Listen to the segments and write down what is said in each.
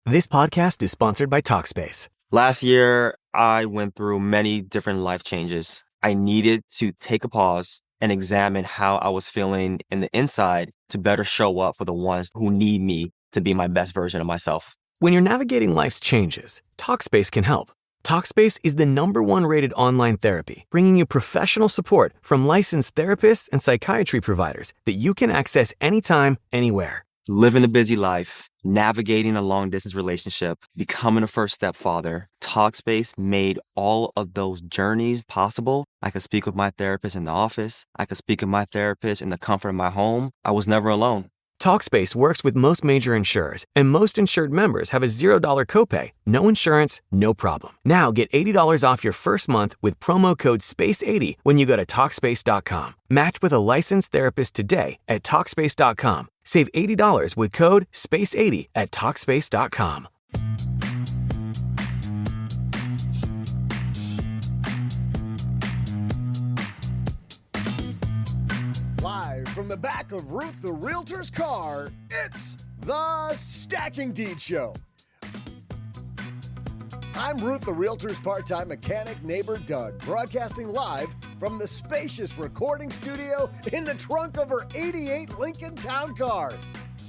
This podcast is sponsored by Talkspace. Last year, I went through many different life changes. I needed to take a pause and examine how I was feeling in the inside to better show up for the ones who need me to be my best version of myself. When you're navigating life's changes, Talkspace can help. Talkspace is the #1 rated online therapy, bringing you professional support from licensed therapists and psychiatry providers that you can access anytime, anywhere. Living a busy life, navigating a long-distance relationship, becoming a first-step father, Talkspace made all of those journeys possible. I could speak with my therapist in the office. I could speak with my therapist in the comfort of my home. I was never alone. Talkspace works with most major insurers, and most insured members have a $0 copay. No insurance, no problem. Now get $80 off your first month with promo code SPACE80 when you go to Talkspace.com. Match with a licensed therapist today at Talkspace.com. Save $80 with code SPACE80 at Talkspace.com. Live from the back of Ruth the Realtor's car, it's the Stacking Deed Show. I'm Ruth the Realtor's part-time mechanic neighbor Doug, broadcasting live from the spacious recording studio in the trunk of her '88 Lincoln Town Car.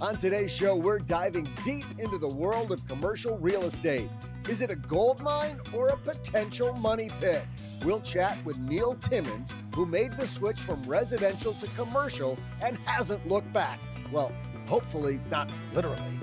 On today's show, we're diving deep into the world of commercial real estate. Is it a gold mine or a potential money pit? We'll chat with Neil Timmins, who made the switch from residential to commercial and hasn't looked back. Well, hopefully not literally.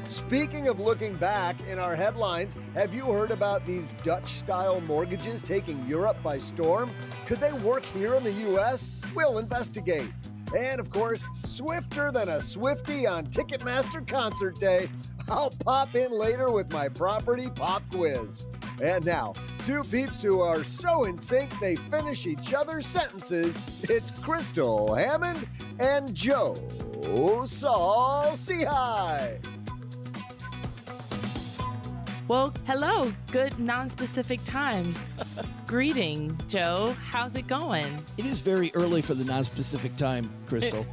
Speaking of looking back, in our headlines, have you heard about these Dutch-style mortgages taking Europe by storm? Could they work here in the U.S.? We'll investigate. And of course, swifter than a Swiftie on Ticketmaster concert day, I'll pop in later with my property pop quiz. And now, two peeps who are so in sync they finish each other's sentences. It's Crystal Hammond and Joe Saul Seahigh. Well, hello. Good non-specific time. Greeting, Joe. How's it going? It is very early for the non-specific time, Crystal.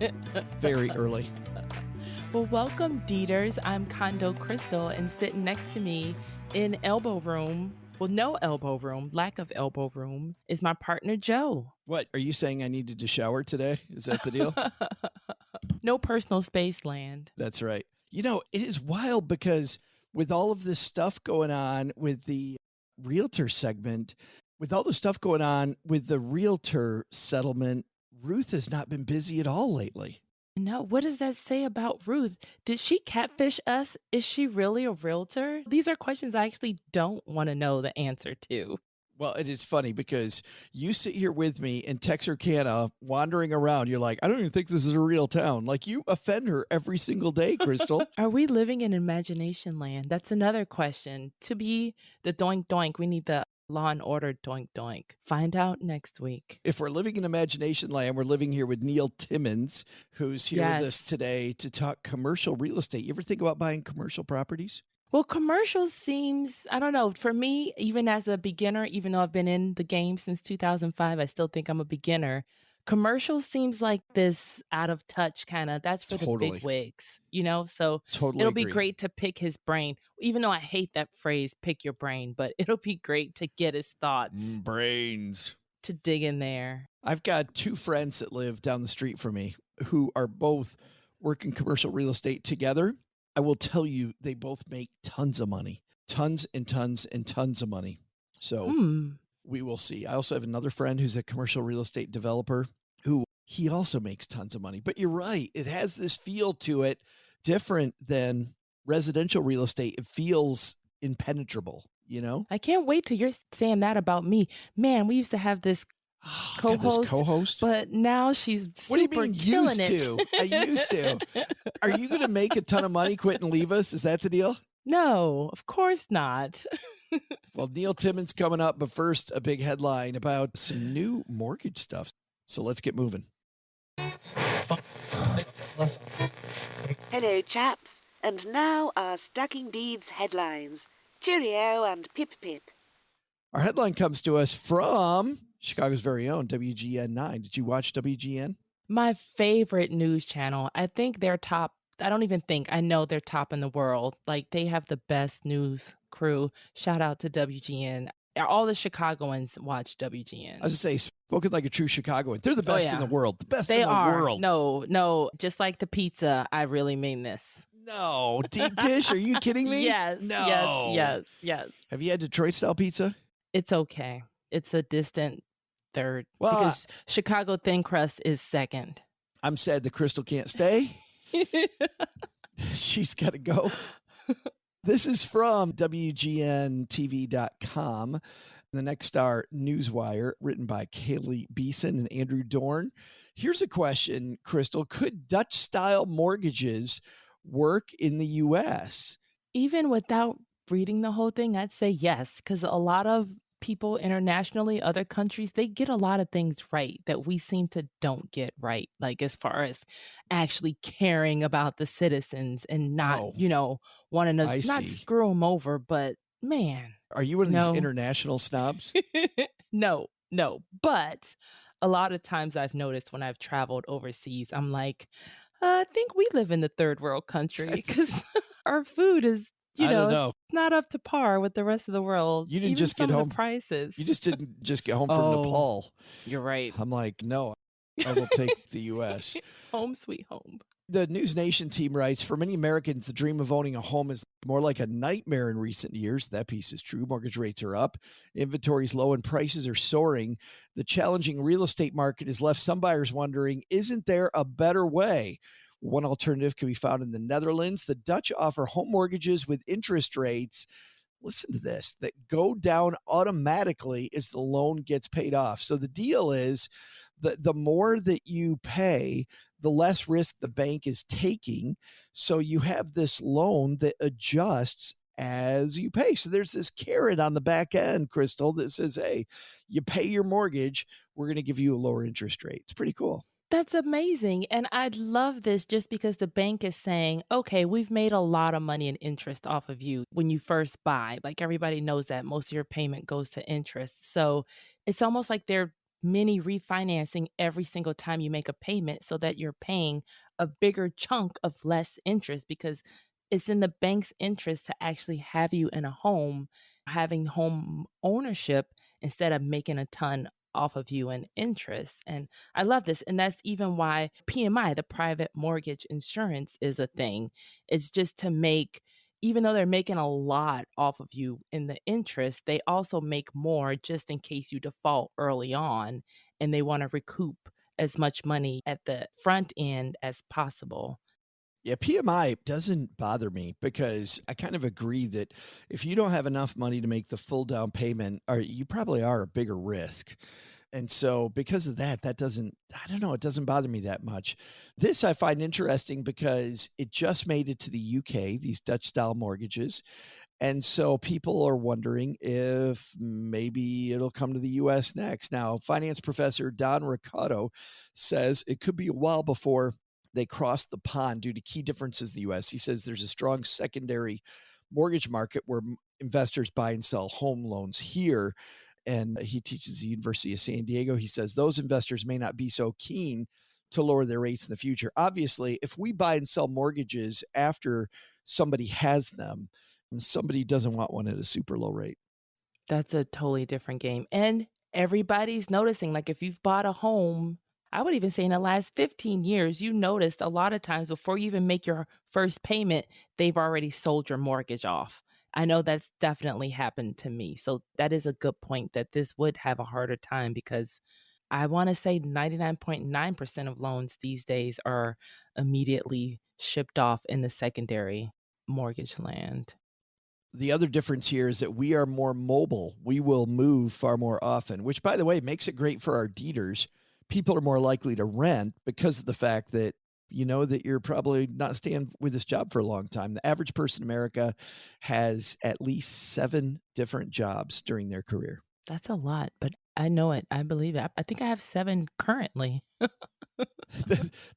Very early. Well, welcome, Deeders. I'm Condo Crystal, and sitting next to me in elbow room, well, no elbow room, lack of elbow room, is my partner, Joe. What, are you saying I needed to shower today? Is that the deal? No personal space land. That's right. You know, it is wild because with all of this stuff going on with the realtor segment, with all the stuff going on with the realtor settlement, Ruth has not been busy at all lately. No, what does that say about Ruth? Did she catfish us? Is she really a realtor? These are questions I actually don't want to know the answer to. Well, it is funny because you sit here with me in Texarkana wandering around. You're like, I don't even think this is a real town. Like, you offend her every single day, Crystal. Are we living in imagination land? That's another question. To be the doink doink, we need the Law and Order doink doink. Find out next week. If we're living in imagination land, we're living here with Neil Timmins, who's here with us today to talk commercial real estate. You ever think about buying commercial properties? Well, commercials seems, I don't know, for me, even as a beginner, even though I've been in the game since 2005, I still think I'm a beginner. Commercial seems like this out of touch kind of, that's for the big wigs, you know? So it'll be great to pick his brain, even though I hate that phrase, pick your brain, but it'll be great to get his thoughts. Brains. To dig in there. I've got two friends that live down the street from me who are both working commercial real estate together. I will tell you, they both make tons of money, tons and tons and tons of money. So we will see. I also have another friend who's a commercial real estate developer who he also makes tons of money. But you're right. It has this feel to it different than residential real estate. It feels impenetrable, you know? I can't wait till you're saying that about me. Man, we used to have this co-host, but now she's super what do you mean killing used to? I used to. Are you going to make a ton of money, quit, and leave us? Is that the deal? No, of course not. Well, Neil Timmins coming up, but first, a big headline about some new mortgage stuff. So let's get moving. Hello, chaps. And now our Stacking Deeds headlines. Cheerio and pip pip. Our headline comes to us from Chicago's very own WGN 9. Did you watch WGN? My favorite news channel. I think they're top I don't even think. I know they're top in the world. Like, they have the best news crew. Shout out to WGN. All the Chicagoans watch WGN. I was going to say, spoken like a true Chicagoan. They're the Oh, best in yeah. the world. The best They in the are. world. No, just like the pizza. I really mean this. No, deep dish. Are you kidding me? Yes. No. Yes. Have you had Detroit style pizza? It's okay. It's a distant third. Well, because Chicago thin crust is second. I'm sad the Crystal can't stay. She's got to go. This is from WGNTV.com. The Next Star Newswire, written by Kaylee Beeson and Andrew Dorn. Here's a question, Crystal. Could Dutch-style mortgages work in the U.S.? Even without reading the whole thing, I'd say yes, because a lot of people internationally, other countries, they get a lot of things right that we seem to don't get right. Like as far as actually caring about the citizens and not, wanting to not screw them over, but man. Are you one of these international snobs? No. But a lot of times I've noticed when I've traveled overseas, I'm like, I think we live in the third world country because our food is, not up to par with the rest of the world. You didn't Even just get home. the prices. You just didn't just get home from Nepal. You're right. I'm like, no, I will take the U.S. Home sweet home. The News Nation team writes, for many Americans, the dream of owning a home is more like a nightmare in recent years. That piece is true. Mortgage rates are up. Inventory is low and prices are soaring. The challenging real estate market has left some buyers wondering, isn't there a better way? One alternative can be found in the Netherlands. The Dutch offer home mortgages with interest rates, listen to this, that go down automatically as the loan gets paid off. So the deal is that the more that you pay, the less risk the bank is taking. So you have this loan that adjusts as you pay. So there's this carrot on the back end, Crystal, that says, hey, you pay your mortgage, we're going to give you a lower interest rate. It's pretty cool. That's amazing. And I'd love this just because the bank is saying, okay, we've made a lot of money in interest off of you when you first buy. Like everybody knows that most of your payment goes to interest. So it's almost like they're mini refinancing every single time you make a payment so that you're paying a bigger chunk of less interest because it's in the bank's interest to actually have you in a home, having home ownership instead of making a ton off of you in interest. And I love this. And that's even why PMI, the private mortgage insurance, is a thing. It's just to make, even though they're making a lot off of you in the interest, they also make more just in case you default early on and they want to recoup as much money at the front end as possible. Yeah, PMI doesn't bother me because I kind of agree that if you don't have enough money to make the full down payment, or you probably are a bigger risk. And so because of that, it doesn't bother me that much. This I find interesting because it just made it to the UK, these Dutch style mortgages. And so people are wondering if maybe it'll come to the U.S. next. Now, finance professor Don Riccotto says it could be a while before they cross the pond due to key differences in the U.S. He says there's a strong secondary mortgage market where investors buy and sell home loans here. And he teaches at the University of San Diego. He says those investors may not be so keen to lower their rates in the future. Obviously, if we buy and sell mortgages after somebody has them, somebody doesn't want one at a super low rate. That's a totally different game. And everybody's noticing, like if you've bought a home, I would even say in the last 15 years, you noticed a lot of times before you even make your first payment, they've already sold your mortgage off. I know that's definitely happened to me. So that is a good point that this would have a harder time because I want to say 99.9% of loans these days are immediately shipped off in the secondary mortgage land. The other difference here is that we are more mobile. We will move far more often, which, by the way, makes it great for our deeders. People are more likely to rent because of the fact that you know that you're probably not staying with this job for a long time. The average person in America has at least 7 different jobs during their career. That's a lot, but I know it. I believe it. I think I have 7 currently. With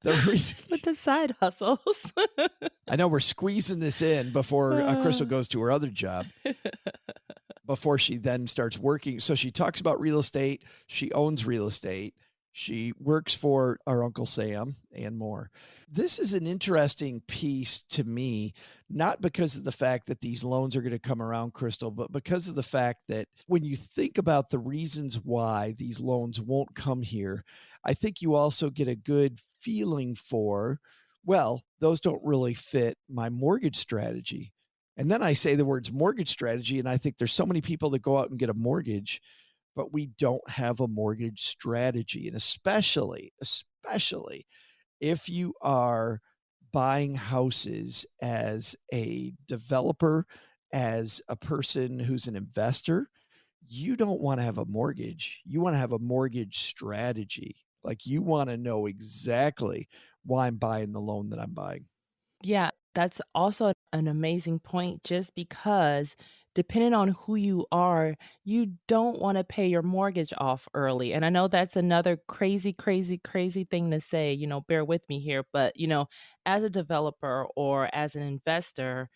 the side hustles. I know we're squeezing this in before Crystal goes to her other job. Before she then starts working. So she talks about real estate. She owns real estate. She works for our Uncle Sam and more. This is an interesting piece to me, not because of the fact that these loans are going to come around, Crystal, but because of the fact that when you think about the reasons why these loans won't come here, I think you also get a good feeling for, well, those don't really fit my mortgage strategy. And then I say the words mortgage strategy, and I think there's so many people that go out and get a mortgage, but we don't have a mortgage strategy. And especially if you are buying houses as a developer, as a person who's an investor, you don't want to have a mortgage. You want to have a mortgage strategy. Like, you want to know exactly why I'm buying the loan that I'm buying. Yeah, that's also an amazing point just because depending on who you are, you don't want to pay your mortgage off early. And I know that's another crazy, crazy, crazy thing to say, bear with me here. But, as a developer or as an investor,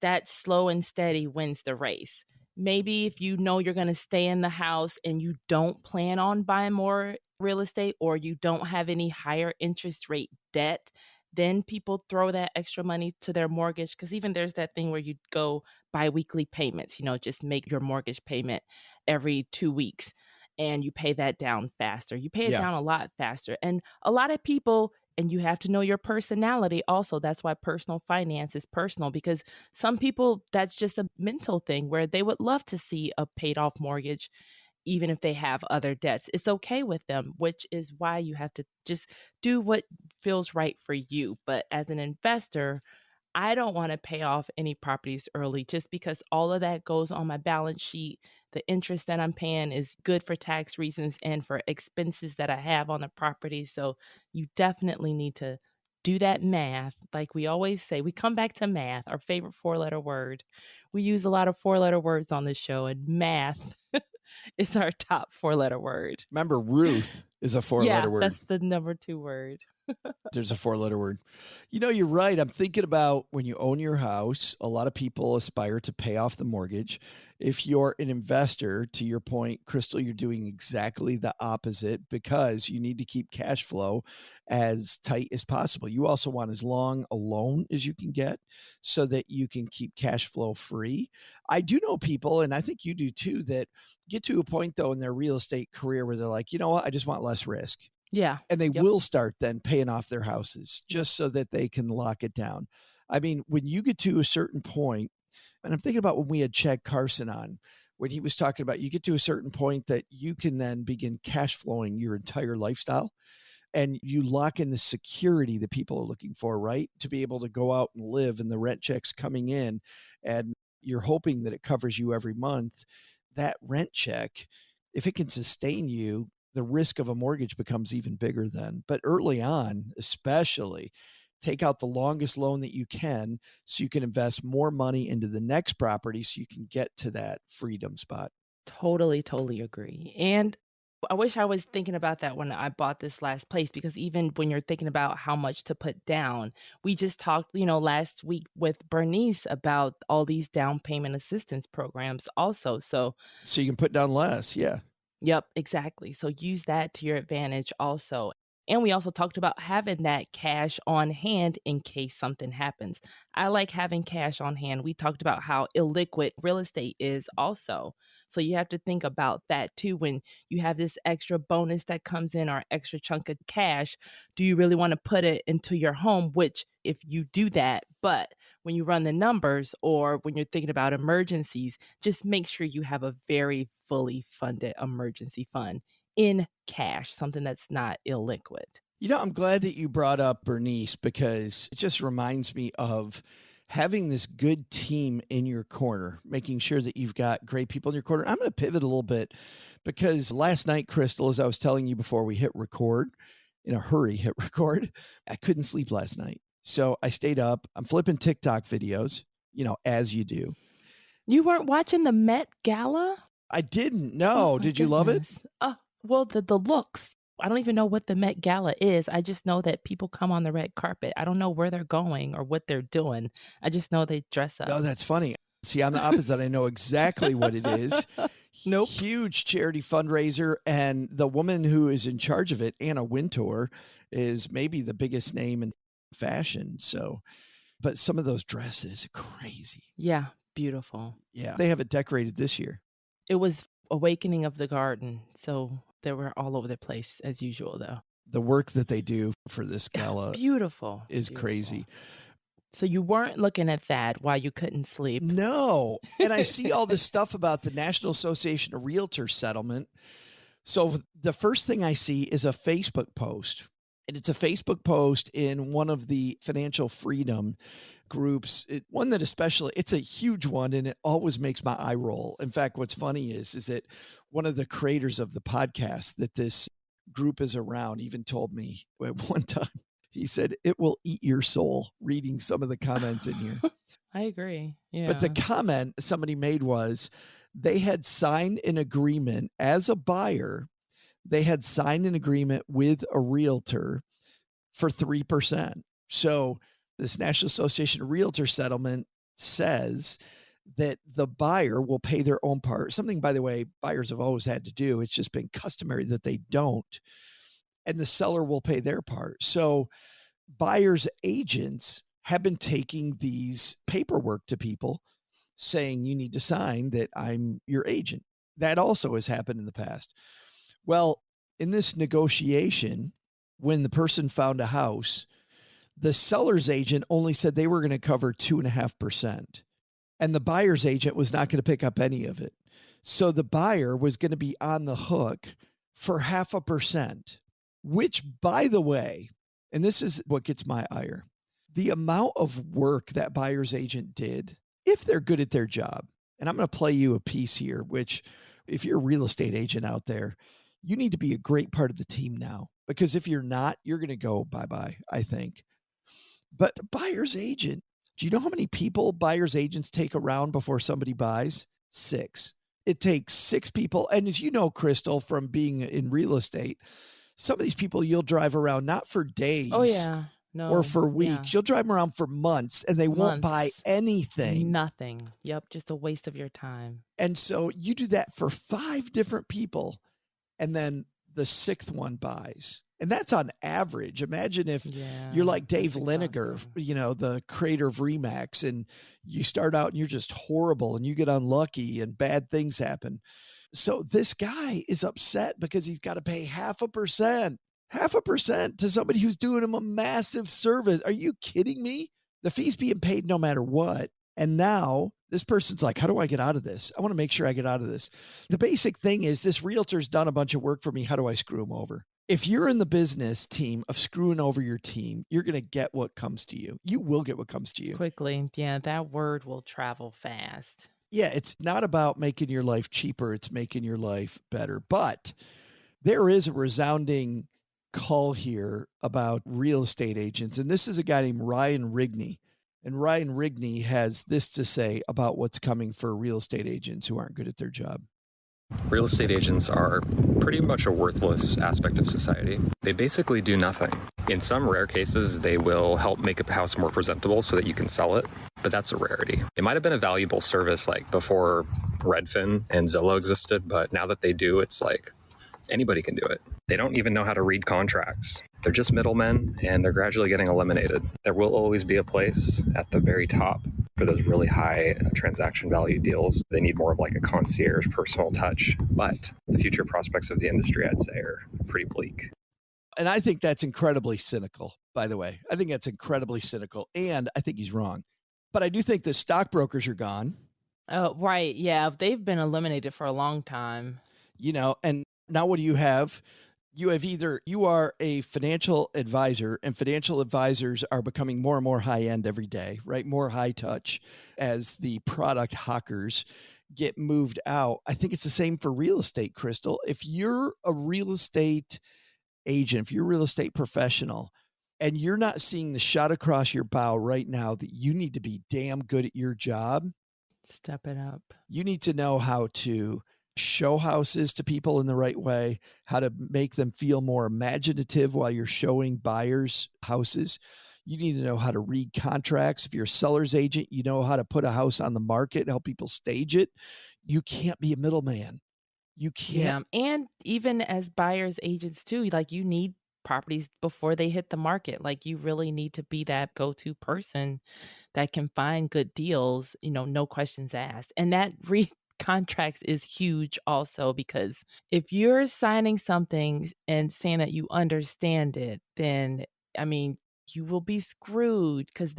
that slow and steady wins the race. Maybe if you know you're going to stay in the house and you don't plan on buying more real estate or you don't have any higher interest rate debt, then people throw that extra money to their mortgage. Because even there's that thing where you go biweekly payments, just make your mortgage payment every 2 weeks and you pay that down faster. You pay it Yeah. down a lot faster. And a lot of people, and you have to know your personality also. That's why personal finance is personal, because some people, that's just a mental thing where they would love to see a paid off mortgage, even if they have other debts. It's okay with them, which is why you have to just do what feels right for you. But as an investor, I don't want to pay off any properties early just because all of that goes on my balance sheet. The interest that I'm paying is good for tax reasons and for expenses that I have on the property. So you definitely need to do that math. Like we always say, we come back to math, our favorite 4-letter word. We use a lot of 4-letter words on this show, and math is our top 4-letter word. Remember, Ruth is a 4-letter Yeah, word. that's the number 2 word. There's a 4-letter word. You're right. I'm thinking about when you own your house, a lot of people aspire to pay off the mortgage. If you're an investor, to your point, Crystal, you're doing exactly the opposite because you need to keep cash flow as tight as possible. You also want as long a loan as you can get so that you can keep cash flow free. I do know people, and I think you do too, that get to a point though in their real estate career where they're like, you know what, I just want less risk. Yeah. And they Yep. will start then paying off their houses just so that they can lock it down. I mean, when you get to a certain point, and I'm thinking about when we had Chad Carson on, when he was talking about you get to a certain point that you can then begin cash flowing your entire lifestyle and you lock in the security that people are looking for, right? To be able to go out and live and the rent checks coming in and you're hoping that it covers you every month. That rent check, if it can sustain you, the risk of a mortgage becomes even bigger then. But early on, especially, take out the longest loan that you can so you can invest more money into the next property so you can get to that freedom spot. Totally, totally agree. And I wish I was thinking about that when I bought this last place, because even when you're thinking about how much to put down, we just talked, last week with Bernice about all these down payment assistance programs also. So you can put down less. Yeah. Yep, exactly. So use that to your advantage also. And we also talked about having that cash on hand in case something happens. I like having cash on hand. We talked about how illiquid real estate is also. So you have to think about that too when you have this extra bonus that comes in or extra chunk of cash. Do you really want to put it into your home? Which, if you do that, but when you run the numbers or when you're thinking about emergencies, just make sure you have a very fully funded emergency fund in cash, something that's not illiquid. I'm glad that you brought up Bernice because it just reminds me of having this good team in your corner, making sure that you've got great people in your corner. I'm going to pivot a little bit because last night, Crystal, as I was telling you before we hit record, in a hurry, hit record, I couldn't sleep last night. So I stayed up. I'm flipping TikTok videos, as you do. You weren't watching the Met Gala? I didn't. No. Oh, Did you love it? Well, the looks. I don't even know what the Met Gala is. I just know that people come on the red carpet. I don't know where they're going or what they're doing. I just know they dress up. Oh, that's funny. See, I'm the opposite. I know exactly what it is. Nope. Huge charity fundraiser. And the woman who is in charge of it, Anna Wintour, is maybe the biggest name in fashion. So, but some of those dresses are crazy. Yeah, beautiful. Yeah. They have it decorated this year. It was Awakening of the Garden, so they were all over the place as usual, though. The work that they do for this gala Beautiful. is crazy. So you weren't looking at that while you couldn't sleep? No. And I see all this stuff about the National Association of Realtors settlement. So the first thing I see is a Facebook post. And it's a Facebook post in one of the financial freedom groups. One that especially, it's a huge one, and it always makes my eye roll. In fact, what's funny is that one of the creators of the podcast that this group is around even told me at one time, he said, it will eat your soul reading some of the comments in here. I agree. Yeah. But the comment somebody made was they had signed an agreement as a buyer. They had signed an agreement with a realtor for 3%. So this National Association of Realtor settlement says that the buyer will pay their own part. Something, by the way, buyers have always had to do. It's just been customary that they don't. And the seller will pay their part. So buyers' agents have been taking these paperwork to people saying you need to sign that I'm your agent. That also has happened in the past. Well, in this negotiation, when the person found a house, the seller's agent only said they were going to cover 2.5%. And the buyer's agent was not going to pick up any of it. So the buyer was going to be on the hook for 0.5%, which, by the way, and this is what gets my ire, the amount of work that buyer's agent did, if they're good at their job. And I'm going to play you a piece here, which if you're a real estate agent out there, you need to be a great part of the team now, because if you're not, you're going to go bye-bye, I think. But the buyer's agent, do you know how many people buyer's agents take around before somebody buys? 6. It takes 6 people. And as you know, Crystal, from being in real estate, some of these people you'll drive around not for days. Oh, yeah. No. Or for weeks. Yeah. You'll drive them around for months and they won't buy anything. Nothing. Yep. Just a waste of your time. And so you do that for 5 different people. And then the 6th one buys. And that's on average. Imagine if you're like Dave Liniger, you know, the creator of REMAX, and you start out and you're just horrible and you get unlucky and bad things happen. So this guy is upset because he's got to pay 0.5% to somebody who's doing him a massive service. Are you kidding me? The fee's being paid no matter what. And now this person's like, how do I get out of this? I want to make sure I get out of this. The basic thing is this realtor's done a bunch of work for me. How do I screw him over? If you're in the business team of screwing over your team, you're going to get what comes to you. You will get what comes to you. Quickly. Yeah, that word will travel fast. Yeah, it's not about making your life cheaper. It's making your life better. But there is a resounding call here about real estate agents. And this is a guy named Ryan Rigney. And Ryan Rigney has this to say about what's coming for real estate agents who aren't good at their job. Real estate agents are pretty much a worthless aspect of society. They basically do nothing. In some rare cases, they will help make a house more presentable so that you can sell it, but that's a rarity. It might have been a valuable service like before Redfin and Zillow existed, but now that they do, it's like anybody can do it. They don't even know how to read contracts. They're just middlemen, and they're gradually getting eliminated. There will always be a place at the very top for those really high transaction value deals. They need more of like a concierge personal touch, but the future prospects of the industry, I'd say, are pretty bleak. And I think that's incredibly cynical, by the way. I think that's incredibly cynical, and I think he's wrong. But I do think the stockbrokers are gone. Oh, right. Yeah, they've been eliminated for a long time. You know, and now what do you have? You have either you are a financial advisor, and financial advisors are becoming more and more high end every day, right? More high touch as the product hawkers get moved out. I think it's the same for real estate, Crystal. If you're a real estate agent, if you're a real estate professional, and you're not seeing the shot across your bow right now that you need to be damn good at your job, step it up. You need to know how to show houses to people in the right way, how to make them feel more imaginative while you're showing buyers houses. You need to know how to read contracts. If you're a seller's agent, you know how to put a house on the market, help people stage it. You can't be a middleman. You can't. Yeah. And even as buyers agents too, like you need properties before they hit the market. Like you really need to be that go-to person that can find good deals, no questions asked. And that contracts is huge also because if you're signing something and saying that you understand it, then I mean, you will be screwed because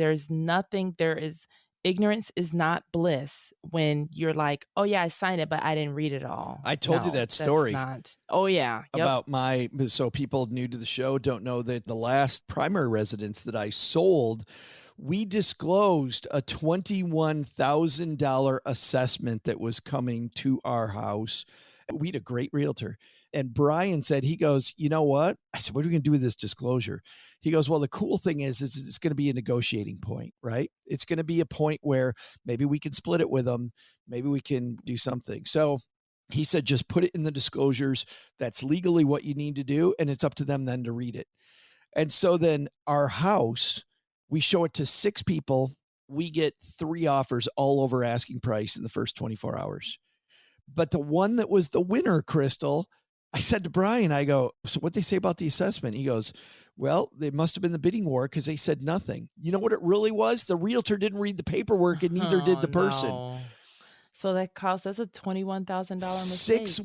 ignorance is not bliss when you're like, oh yeah, I signed it, but I didn't read it all. I told you No, that that's story. not. Oh yeah. Yep. About so people new to the show don't know that the last primary residence that I sold, we disclosed a $21,000 assessment that was coming to our house. We had a great realtor. And Brian said, he goes, you know what? I said, what are we going to do with this disclosure? He goes, well, the cool thing is it's going to be a negotiating point, right? It's going to be a point where maybe we can split it with them. Maybe we can do something. So he said, just put it in the disclosures. That's legally what you need to do. And it's up to them then to read it. And so then our house, we show it to 6 people. We get 3 offers all over asking price in the first 24 hours. But the one that was the winner, Crystal, I said to Brian, I go, so what'd they say about the assessment? He goes, well, they must have been the bidding war because they said nothing. You know what it really was? The realtor didn't read the paperwork and neither did the person. No. So that's a $21,000 mistake. 6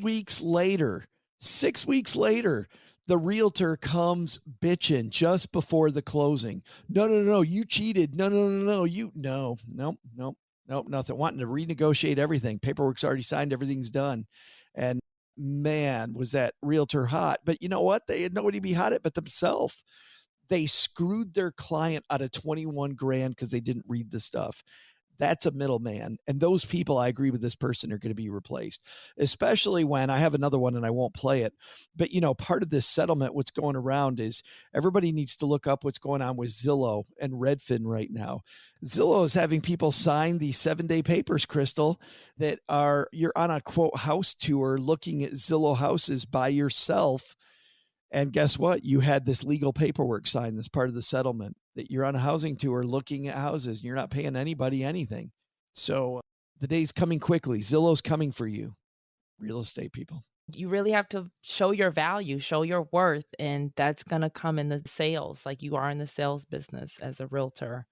weeks later, the realtor comes bitching just before the closing. No, you cheated. No, nothing. Wanting to renegotiate everything. Paperwork's already signed. Everything's done. And man, was that realtor hot. But you know what? They had nobody to be hot at but themselves. They screwed their client out of 21 grand because they didn't read the stuff. That's a middleman. And those people, I agree with this person, are going to be replaced, especially when I have another one and I won't play it. But, part of this settlement, what's going around is everybody needs to look up what's going on with Zillow and Redfin right now. Zillow is having people sign these 7-day papers, Crystal, that you're on a quote house tour looking at Zillow houses by yourself. And guess what? You had this legal paperwork signed that's part of the settlement that you're on a housing tour looking at houses and you're not paying anybody anything. So the day's coming quickly. Zillow's coming for you, real estate people. You really have to show your value, show your worth, and that's going to come in the sales, like you are in the sales business as a realtor.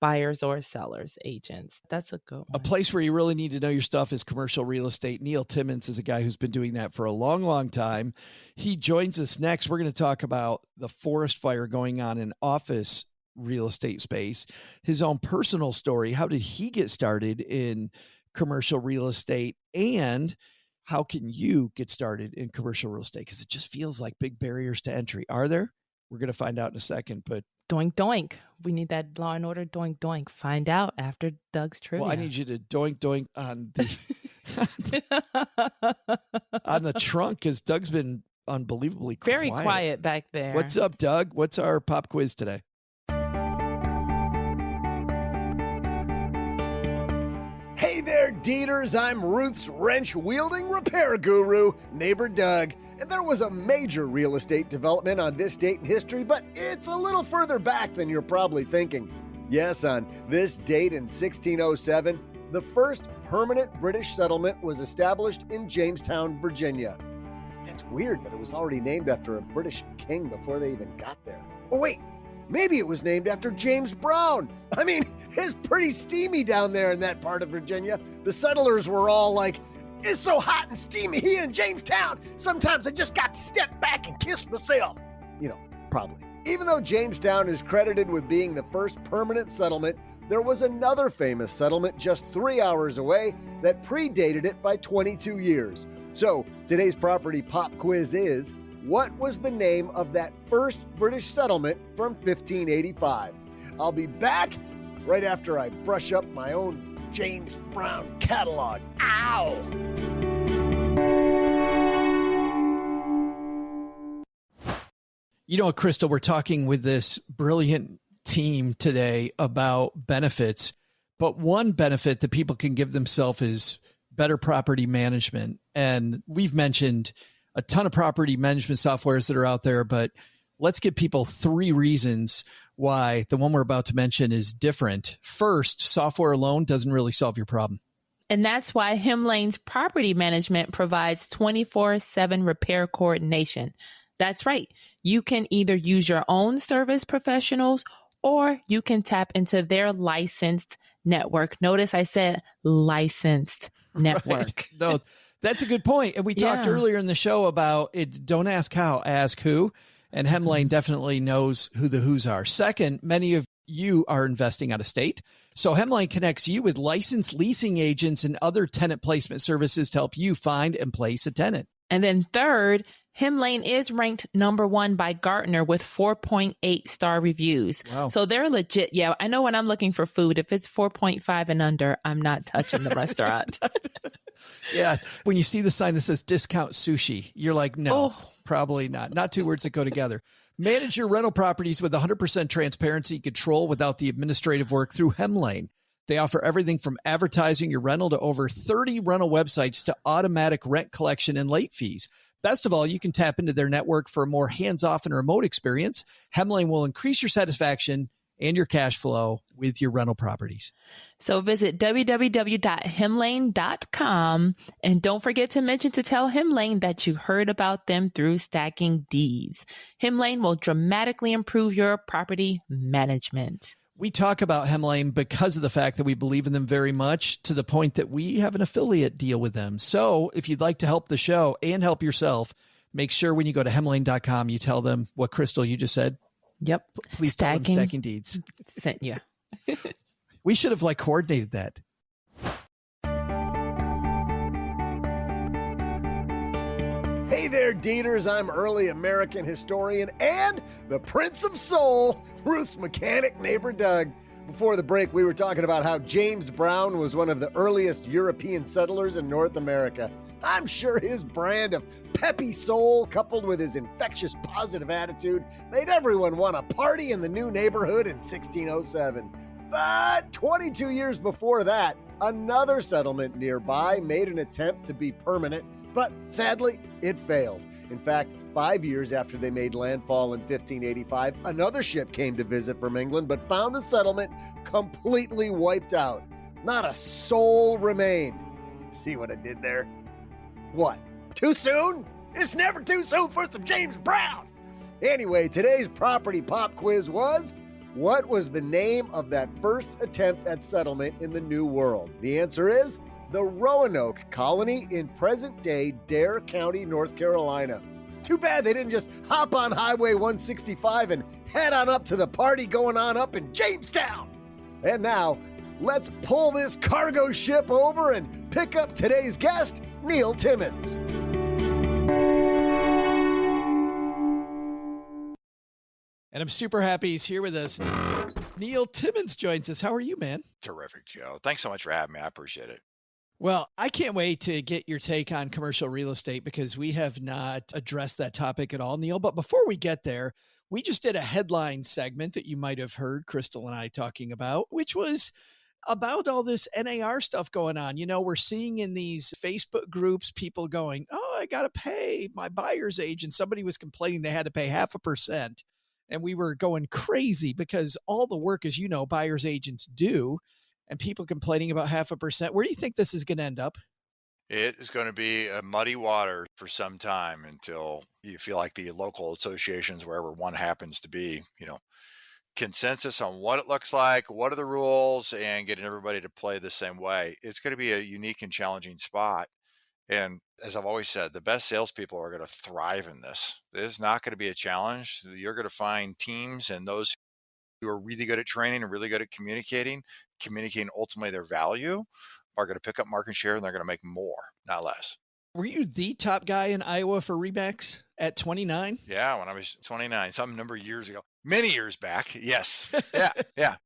Buyers or sellers, agents. That's a good one. A place where you really need to know your stuff is commercial real estate. Neil Timmins is a guy who's been doing that for a long, long time. He joins us next. We're going to talk about the forest fire going on in office real estate space, his own personal story. How did he get started in commercial real estate? And how can you get started in commercial real estate? Because it just feels like big barriers to entry. Are there? We're going to find out in a second, but doink, doink. We need that Law and Order doink, doink. Find out after Doug's trivia. Well, I need you to doink, doink on the trunk because Doug's been unbelievably quiet. Very quiet back there. What's up, Doug? What's our pop quiz today? Hey there, Deeters. I'm Ruth's wrench-wielding repair guru, neighbor Doug. And there was a major real estate development on this date in history, but it's a little further back than you're probably thinking. Yes, on this date in 1607, the first permanent British settlement was established in Jamestown, Virginia. It's weird that it was already named after a British king before they even got there. Oh wait, maybe it was named after James Brown. I mean, it's pretty steamy down there in that part of Virginia. The settlers were all like, it's so hot and steamy here in Jamestown. Sometimes I just got to step back and kiss myself. Probably. Even though Jamestown is credited with being the first permanent settlement, there was another famous settlement just 3 hours away that predated it by 22 years. So today's property pop quiz is, what was the name of that first British settlement from 1585? I'll be back right after I brush up my own James Brown catalog. Ow! You know, Crystal, we're talking with this brilliant team today about benefits, but one benefit that people can give themselves is better property management. And we've mentioned a ton of property management softwares that are out there, but let's give people 3 reasons why the one we're about to mention is different. First, software alone doesn't really solve your problem. And that's why Hemlane's property management provides 24/7 repair coordination. That's right. You can either use your own service professionals or you can tap into their licensed network. Notice I said licensed network. Right. No, that's a good point. And we talked earlier in the show about it. Don't ask how, ask who. And Hemlane definitely knows who the who's are. Second, many of you are investing out of state. So Hemlane connects you with licensed leasing agents and other tenant placement services to help you find and place a tenant. And then third, Hemlane is ranked #1 by Gartner with 4.8 star reviews. Wow. So they're legit. Yeah, I know when I'm looking for food, if it's 4.5 and under, I'm not touching the restaurant. Yeah. When you see the sign that says discount sushi, you're like, no, probably not. Not two words that go together. Manage your rental properties with 100% transparency and control without the administrative work through Hemlane. They offer everything from advertising your rental to over 30 rental websites to automatic rent collection and late fees. Best of all, you can tap into their network for a more hands-off and remote experience. Hemlane will increase your satisfaction and your cash flow with your rental properties. So visit www.hemlane.com and don't forget to mention to tell Hemlane that you heard about them through Stacking Deeds. Hemlane will dramatically improve your property management. We talk about Hemlane because of the fact that we believe in them very much, to the point that we have an affiliate deal with them. So if you'd like to help the show and help yourself, make sure when you go to hemlane.com, you tell them what, Crystal, you just said. Yep. Please tell them Stacking Deeds. Sent you. We should have coordinated that. Hey there, Deeders. I'm early American historian and the Prince of Soul, Ruth's mechanic neighbor Doug. Before the break, we were talking about how James Brown was one of the earliest European settlers in North America. I'm sure his brand of peppy soul, coupled with his infectious positive attitude, made everyone want to party in the new neighborhood in 1607. But 22 years before that, another settlement nearby made an attempt to be permanent, but sadly, it failed. In fact, 5 years after they made landfall in 1585, another ship came to visit from England, but found the settlement completely wiped out. Not a soul remained. See what I did there? What? Too soon? It's never too soon for some James Brown. Anyway, today's property pop quiz was, what was the name of that first attempt at settlement in the New World? The answer is the Roanoke Colony in present-day Dare County, North Carolina. Too bad they didn't just hop on Highway 165 and head on up to the party going on up in Jamestown. And now, let's pull this cargo ship over and pick up today's guest, Neil Timmins. And I'm super happy he's here with us. Neil Timmins joins us. How are you, man? Terrific, Joe. Thanks so much for having me. I appreciate it. Well, I can't wait to get your take on commercial real estate because we have not addressed that topic at all, Neil. But before we get there, we just did a headline segment that you might have heard Crystal and I talking about, which was about all this NAR stuff going on. You know, we're seeing in these Facebook groups, people going, oh, I got to pay my buyer's agent. Somebody was complaining they had to pay 0.5%. And we were going crazy because all the work, as you know, buyer's agents do, and people complaining about 0.5%. Where do you think this is going to end up? It is going to be a muddy water for some time until you feel like the local associations, wherever one happens to be, consensus on what it looks like, what are the rules, and getting everybody to play the same way. It's going to be a unique and challenging spot. And as I've always said, the best salespeople are going to thrive in this. This is not going to be a challenge. You're going to find teams and those who are really good at training and really good at communicating ultimately their value, are going to pick up market share, and they're going to make more, not less. Were you the top guy in Iowa for REMAX at 29? Yeah, when I was 29, some number of years ago, many years back. Yes. Yeah.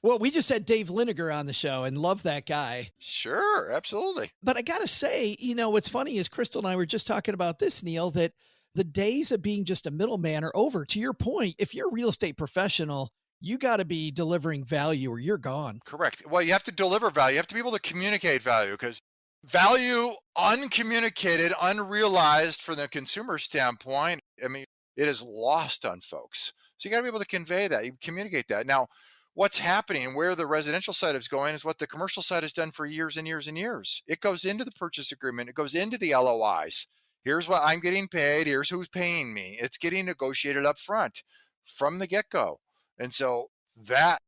Well, we just had Dave Liniger on the show and love that guy. Sure, absolutely. But I got to say, what's funny is Crystal and I were just talking about this, Neil, that the days of being just a middleman are over. To your point, if you're a real estate professional, you got to be delivering value or you're gone. Correct. Well, you have to deliver value. You have to be able to communicate value, because value uncommunicated, unrealized from the consumer standpoint, it is lost on folks. So you got to be able to convey that, you communicate that. Now, what's happening, where the residential side is going, is what the commercial side has done for years and years and years. It goes into the purchase agreement. It goes into the LOIs. Here's what I'm getting paid. Here's who's paying me. It's getting negotiated up front from the get-go. And so that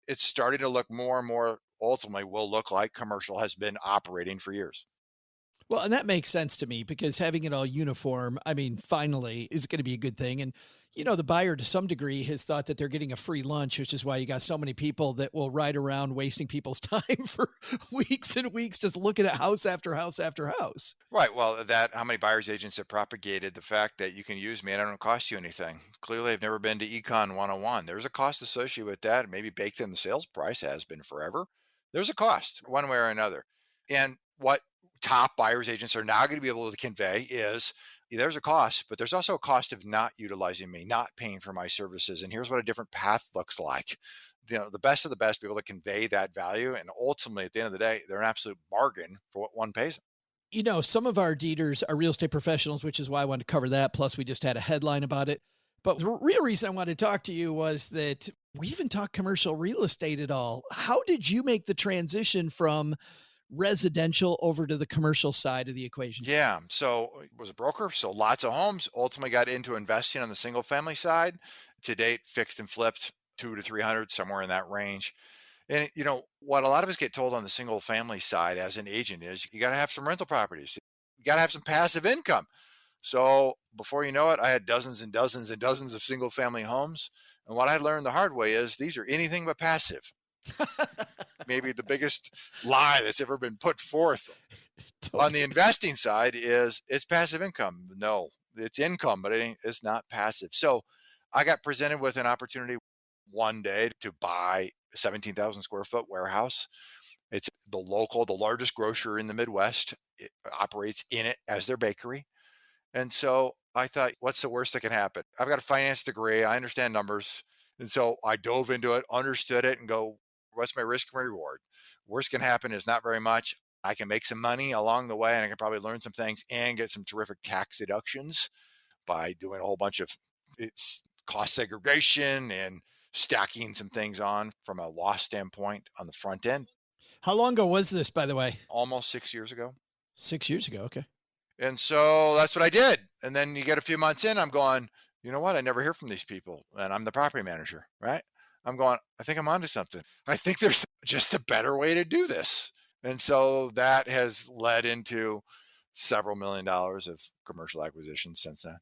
it's starting to look more and more ultimately will look like commercial has been operating for years. Well, and that makes sense to me because having it all uniform, I mean, finally is going to be a good thing. And, the buyer to some degree has thought that they're getting a free lunch, which is why you got so many people that will ride around wasting people's time for weeks and weeks, just looking at house after house after house. Right. Well, that how many buyers agents have propagated the fact that you can use me and I don't cost you anything. Clearly, I've never been to Econ 101. There's a cost associated with that, maybe baked in the sales price, has been forever. There's a cost one way or another. And what top buyers agents are now going to be able to convey is there's a cost, but there's also a cost of not utilizing me, not paying for my services. And here's what a different path looks like. The best of the best be able to convey that value. And ultimately, at the end of the day, they're an absolute bargain for what one pays. Some of our deeders are real estate professionals, which is why I wanted to cover that. Plus, we just had a headline about it. But the real reason I wanted to talk to you was that we even talk commercial real estate at all. How did you make the transition from residential over to the commercial side of the equation? Yeah. So was a broker. So lots of homes, ultimately got into investing on the single family side. To date, fixed and flipped 200 to 300, somewhere in that range. And what a lot of us get told on the single family side as an agent is you got to have some rental properties. You got to have some passive income. So before you know it, I had dozens and dozens and dozens of single family homes. And what I learned the hard way is these are anything but passive. Maybe the biggest lie that's ever been put forth on the investing side is it's passive income. No, it's income, but it's not passive. So I got presented with an opportunity one day to buy a 17,000 square foot warehouse. It's the largest grocer in the Midwest. It operates in it as their bakery. And so I thought, what's the worst that can happen? I've got a finance degree. I understand numbers. And so I dove into it, understood it, and go, what's my risk and reward? Worst can happen is not very much. I can make some money along the way, and I can probably learn some things and get some terrific tax deductions by doing a whole bunch of cost segregation and stacking some things on from a loss standpoint on the front end. How long ago was this, by the way? Almost 6 years ago. 6 years ago. Okay. And so that's what I did. And then you get a few months in, I'm going, you know what? I never hear from these people. And I'm the property manager, right? I'm going, I think I'm onto something. I think there's just a better way to do this. And so that has led into several $1 million of commercial acquisitions since then.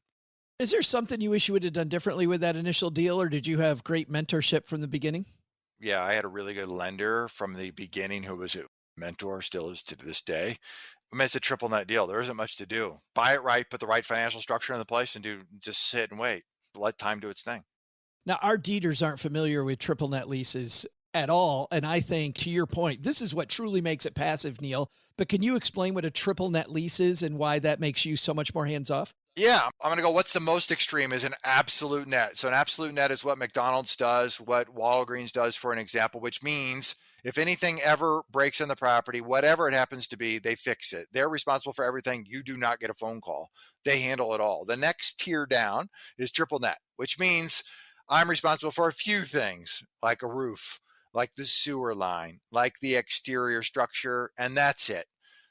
Is there something you wish you would have done differently with that initial deal, or did you have great mentorship from the beginning? Yeah, I had a really good lender from the beginning who was a mentor, still is to this day. I mean, it's a triple net deal. There isn't much to do. Buy it right, put the right financial structure in the place, and just sit and wait. Let time do its thing. Now, our deeders aren't familiar with triple net leases at all. And I think, to your point, this is what truly makes it passive, Neil. But can you explain what a triple net lease is and why that makes you so much more hands off? Yeah, I'm going to go, what's the most extreme is an absolute net. So an absolute net is what McDonald's does, what Walgreens does, for an example, which means if anything ever breaks on the property, whatever it happens to be, they fix it. They're responsible for everything. You do not get a phone call. They handle it all. The next tier down is triple net, which means I'm responsible for a few things, like a roof, like the sewer line, like the exterior structure, and that's it.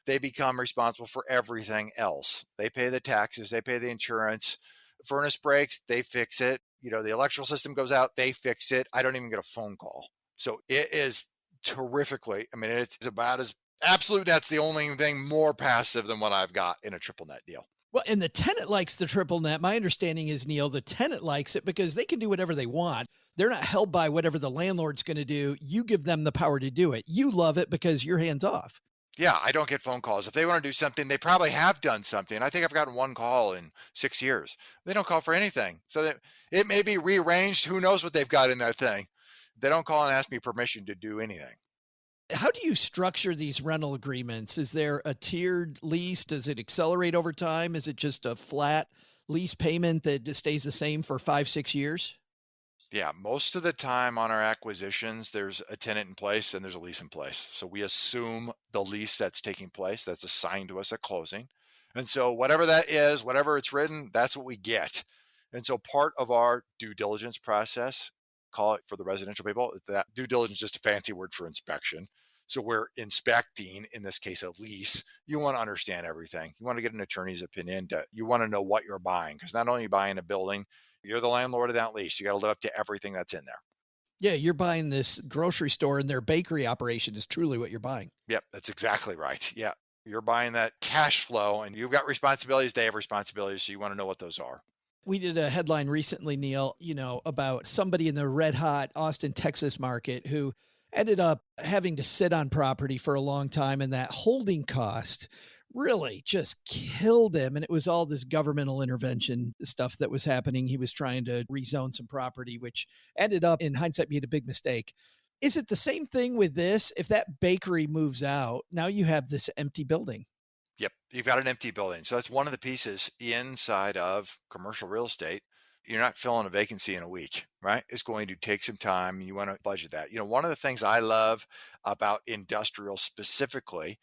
They become responsible for everything else. They pay the taxes, they pay the insurance. Furnace breaks, they fix it. The electrical system goes out, they fix it. I don't even get a phone call. So it is terrifically, it's about as absolute net's the only thing more passive than what I've got in a triple net deal. Well, and the tenant likes the triple net. My understanding is, Neil, the tenant likes it because they can do whatever they want. They're not held by whatever the landlord's going to do. You give them the power to do it. You love it because you're hands off. Yeah, I don't get phone calls. If they want to do something, they probably have done something. I think I've gotten one call in 6 years. They don't call for anything. So that it may be rearranged. Who knows what they've got in that thing? They don't call and ask me permission to do anything. How do you structure these rental agreements? Is there a tiered lease? Does it accelerate over time? Is it just a flat lease payment that just stays the same for 5-6 years? Yeah, most of the time on our acquisitions, there's a tenant in place and there's a lease in place. So we assume the lease that's taking place, that's assigned to us at closing. And so whatever that is, whatever it's written, that's what we get. And so part of our due diligence process call it for the residential people. That due diligence is just a fancy word for inspection. So we're inspecting, in this case, a lease. You want to understand everything. You want to get an attorney's opinion. You want to know what you're buying, because not only are you buying a building, you're the landlord of that lease. You got to live up to everything that's in there. Yeah, you're buying this grocery store, and their bakery operation is truly what you're buying. Yep, that's exactly right. Yeah, you're buying that cash flow, and you've got responsibilities. They have responsibilities, so you want to know what those are. We did a headline recently, Neil, about somebody in the red hot Austin, Texas market who ended up having to sit on property for a long time. And that holding cost really just killed him. And it was all this governmental intervention stuff that was happening. He was trying to rezone some property, which ended up in hindsight being a big mistake. Is it the same thing with this? If that bakery moves out, now you have this empty building. Yep, you've got an empty building. So that's one of the pieces inside of commercial real estate. You're not filling a vacancy in a week, right? It's going to take some time. You want to budget that. One of the things I love about industrial specifically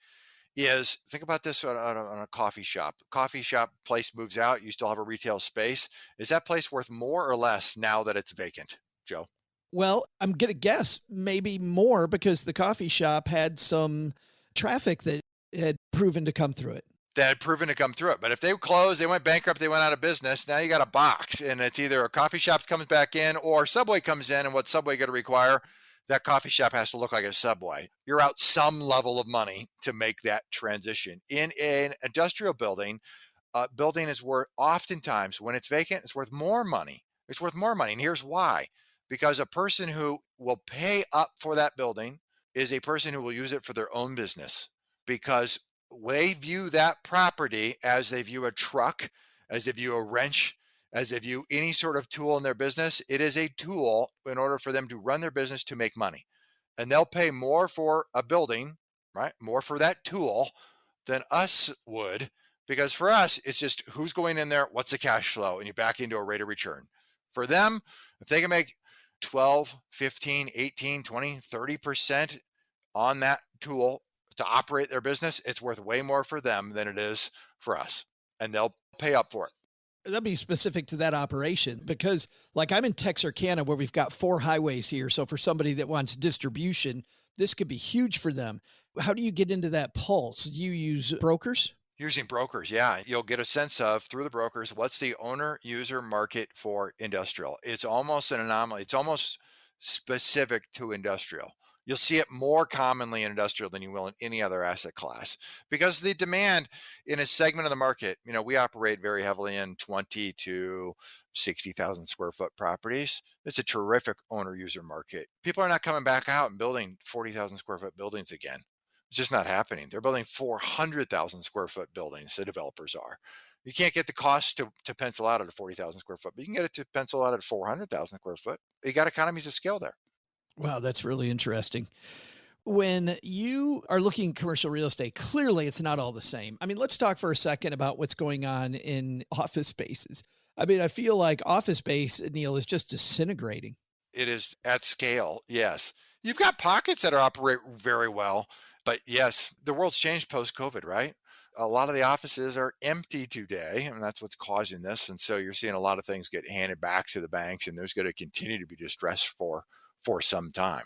is, think about this on a coffee shop. Coffee shop place moves out. You still have a retail space. Is that place worth more or less now that it's vacant, Joe? Well, I'm going to guess maybe more, because the coffee shop had some traffic that had proven to come through it. That had proven to come through it. But if they closed, they went bankrupt, they went out of business, now you got a box, and it's either a coffee shop comes back in or Subway comes in, and what's Subway going to require? That coffee shop has to look like a Subway. You're out some level of money to make that transition. In an industrial building, building is worth, oftentimes when it's vacant, it's worth more money. It's worth more money. And here's why. Because a person who will pay up for that building is a person who will use it for their own business, because they view that property as they view a truck, as they view a wrench, as they view any sort of tool in their business. It is a tool in order for them to run their business, to make money. And they'll pay more for a building, right? More for that tool than us would, because for us, it's just who's going in there, what's the cash flow, and you back into a rate of return. For them, if they can make 12, 15, 18, 20, 30% on that tool to operate their business, it's worth way more for them than it is for us. And they'll pay up for it. That'd be specific to that operation, because like I'm in Texarkana, where we've got 4 highways here. So for somebody that wants distribution, this could be huge for them. How do you get into that pulse? Do you use brokers? Using brokers, yeah. You'll get a sense of, through the brokers, what's the owner user market for industrial. It's almost an anomaly. It's almost specific to industrial. You'll see it more commonly in industrial than you will in any other asset class, because the demand in a segment of the market, we operate very heavily in 20 to 60,000 square foot properties. It's a terrific owner user market. People are not coming back out and building 40,000 square foot buildings again. It's just not happening. They're building 400,000 square foot buildings. The developers are. You can't get the cost to pencil out at a 40,000 square foot, but you can get it to pencil out at 400,000 square foot. You got economies of scale there. Wow, that's really interesting. When you are looking at commercial real estate, clearly it's not all the same. I mean, let's talk for a second about what's going on in office spaces. I mean, I feel like office space, Neil, is just disintegrating. It is at scale, yes. You've got pockets that operate very well, but yes, the world's changed post-COVID, right? A lot of the offices are empty today, and that's what's causing this. And so you're seeing a lot of things get handed back to the banks, and there's going to continue to be distress for some time.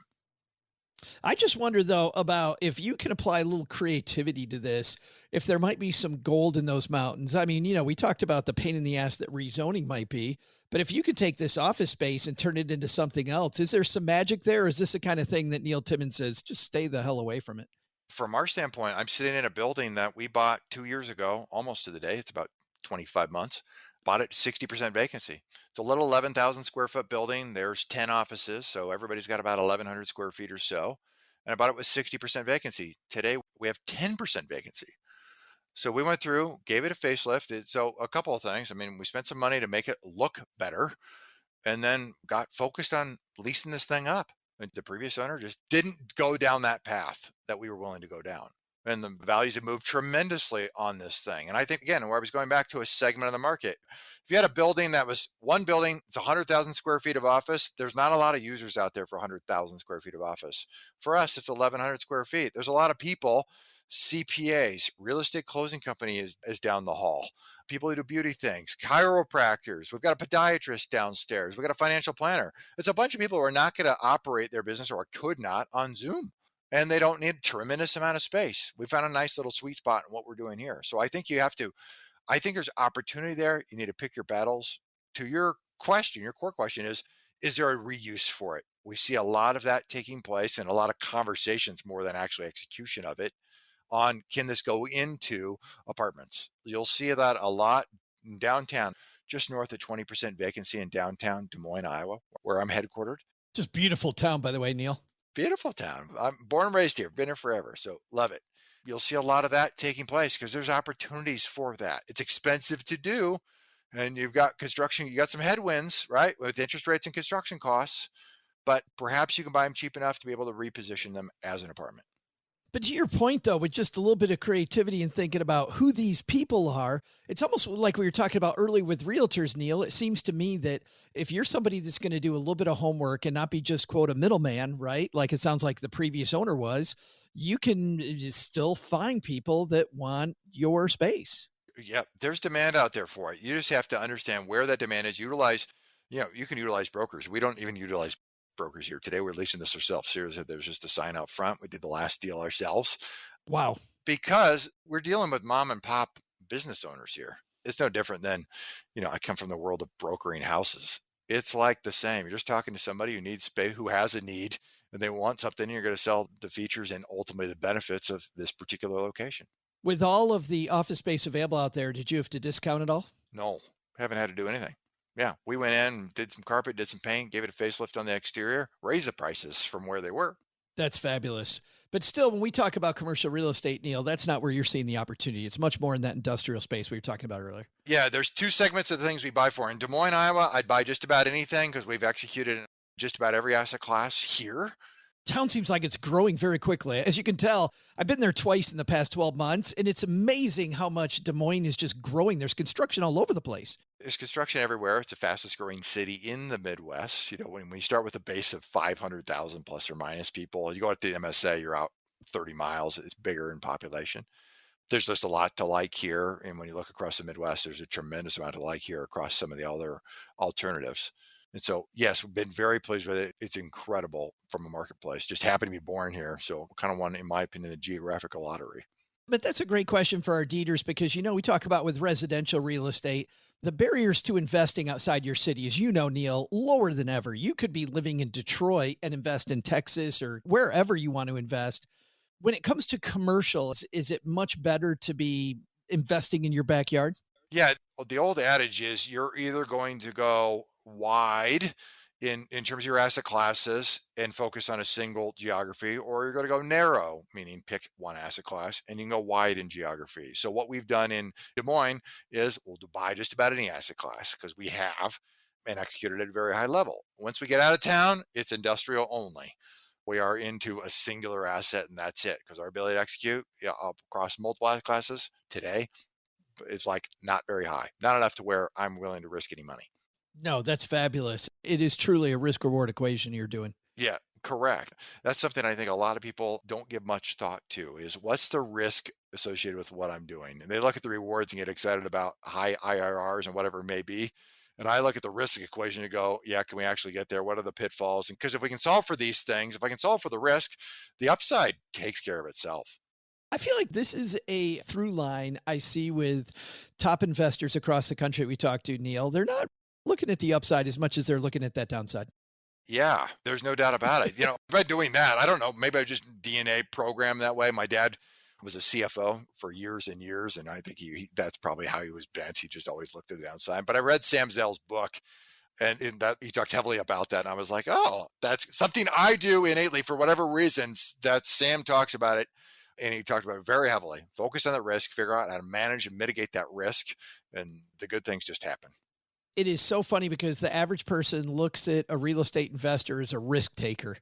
I just wonder, though, about if you can apply a little creativity to this, if there might be some gold in those mountains. I mean, we talked about the pain in the ass that rezoning might be, but if you could take this office space and turn it into something else, is there some magic there? Or is this the kind of thing that Neil Timmins says, just stay the hell away from it? From our standpoint, I'm sitting in a building that we bought 2 years ago, almost to the day. It's about 25 months. Bought it 60% vacancy. It's a little 11,000 square foot building. There's 10 offices, so everybody's got about 1,100 square feet or so. And I bought it with 60% vacancy. Today, we have 10% vacancy. So we went through, gave it a facelift. So a couple of things. I mean, we spent some money to make it look better, and then got focused on leasing this thing up. And the previous owner just didn't go down that path that we were willing to go down. And the values have moved tremendously on this thing. And I think, again, where I was going back to a segment of the market, if you had a building that was one building, it's 100,000 square feet of office, there's not a lot of users out there for 100,000 square feet of office. For us, it's 1,100 square feet. There's a lot of people CPAs, real estate closing company is down the hall. People who do beauty things, chiropractors. We've got a podiatrist downstairs. We've got a financial planner. It's a bunch of people who are not going to operate their business or could not on Zoom. And they don't need a tremendous amount of space. We found a nice little sweet spot in what we're doing here. So I think I think there's opportunity there. You need to pick your battles. To your question, your core question is there a reuse for it? We see a lot of that taking place and a lot of conversations more than actually execution of it on can this go into apartments? You'll see that a lot in downtown, just north of 20% vacancy in downtown Des Moines, Iowa, where I'm headquartered. Just beautiful town, by the way, Neil. Beautiful town. I'm born and raised here, been here forever, so love it. You'll see a lot of that taking place because there's opportunities for that. It's expensive to do, and you've got construction, you got some headwinds, right, with interest rates and construction costs, but perhaps you can buy them cheap enough to be able to reposition them as an apartment. But to your point, though, with just a little bit of creativity and thinking about who these people are, it's almost like we were talking about earlier with realtors, Neil. It seems to me that if you're somebody that's going to do a little bit of homework and not be just, quote, a middleman, right? Like it sounds like the previous owner was, you can still find people that want your space. Yeah, there's demand out there for it. You just have to understand where that demand is. You can utilize brokers. We don't even utilize brokers here today. We're leasing this ourselves. Seriously, there was just a sign out front. We did the last deal ourselves. Wow. Because we're dealing with mom and pop business owners here. It's no different than, I come from the world of brokering houses. It's like the same. You're just talking to somebody who needs space, who has a need, and they want something. And you're going to sell the features and ultimately the benefits of this particular location. With all of the office space available out there, did you have to discount it all? No, haven't had to do anything. Yeah, we went in, did some carpet, did some paint, gave it a facelift on the exterior, raised the prices from where they were. That's fabulous. But still, when we talk about commercial real estate, Neil, that's not where you're seeing the opportunity. It's much more in that industrial space we were talking about earlier. Yeah, there's two segments of the things we buy for. In Des Moines, Iowa, I'd buy just about anything because we've executed just about every asset class here. Town seems like it's growing very quickly. As you can tell, I've been there twice in the past 12 months, and it's amazing how much Des Moines is just growing. There's construction all over the place. There's construction everywhere. It's the fastest growing city in the Midwest. When you start with a base of 500,000 plus or minus people, you go out to the MSA, you're out 30 miles. It's bigger in population. There's just a lot to like here. And when you look across the Midwest, there's a tremendous amount to like here across some of the other alternatives. And so, yes, we've been very pleased with it. It's incredible from a marketplace. Just happened to be born here. So kind of won, in my opinion, the geographical lottery. But that's a great question for our deeders because, we talk about with residential real estate, the barriers to investing outside your city, as you know, Neil, lower than ever. You could be living in Detroit and invest in Texas or wherever you want to invest. When it comes to commercials, is it much better to be investing in your backyard? Yeah. The old adage is you're either going to go wide in terms of your asset classes and focus on a single geography, or you're going to go narrow, meaning pick one asset class, and you can go wide in geography. So what we've done in Des Moines is we'll buy just about any asset class because we have and executed at a very high level. Once we get out of town, it's industrial only. We are into a singular asset and that's it because our ability to execute across multiple asset classes today is like not very high, not enough to where I'm willing to risk any money. No, that's fabulous. It is truly a risk reward equation you're doing. Yeah, correct. That's something I think a lot of people don't give much thought to is what's the risk associated with what I'm doing? And they look at the rewards and get excited about high IRRs and whatever it may be. And I look at the risk equation and go, yeah, can we actually get there? What are the pitfalls? And because if we can solve for these things, if I can solve for the risk, the upside takes care of itself. I feel like this is a through line I see with top investors across the country we talk to, Neil. They're not looking at the upside as much as they're looking at that downside. Yeah, there's no doubt about it. By doing that, I don't know, maybe I just DNA programmed that way. My dad was a CFO for years and years, and I think that's probably how he was bent. He just always looked at the downside. But I read Sam Zell's book, and in that he talked heavily about that, and I was like, oh, that's something I do innately for whatever reasons. That Sam talks about it, and he talked about it very heavily. Focus on the risk, figure out how to manage and mitigate that risk, and the good things just happen. It is so funny because the average person looks at a real estate investor as a risk taker,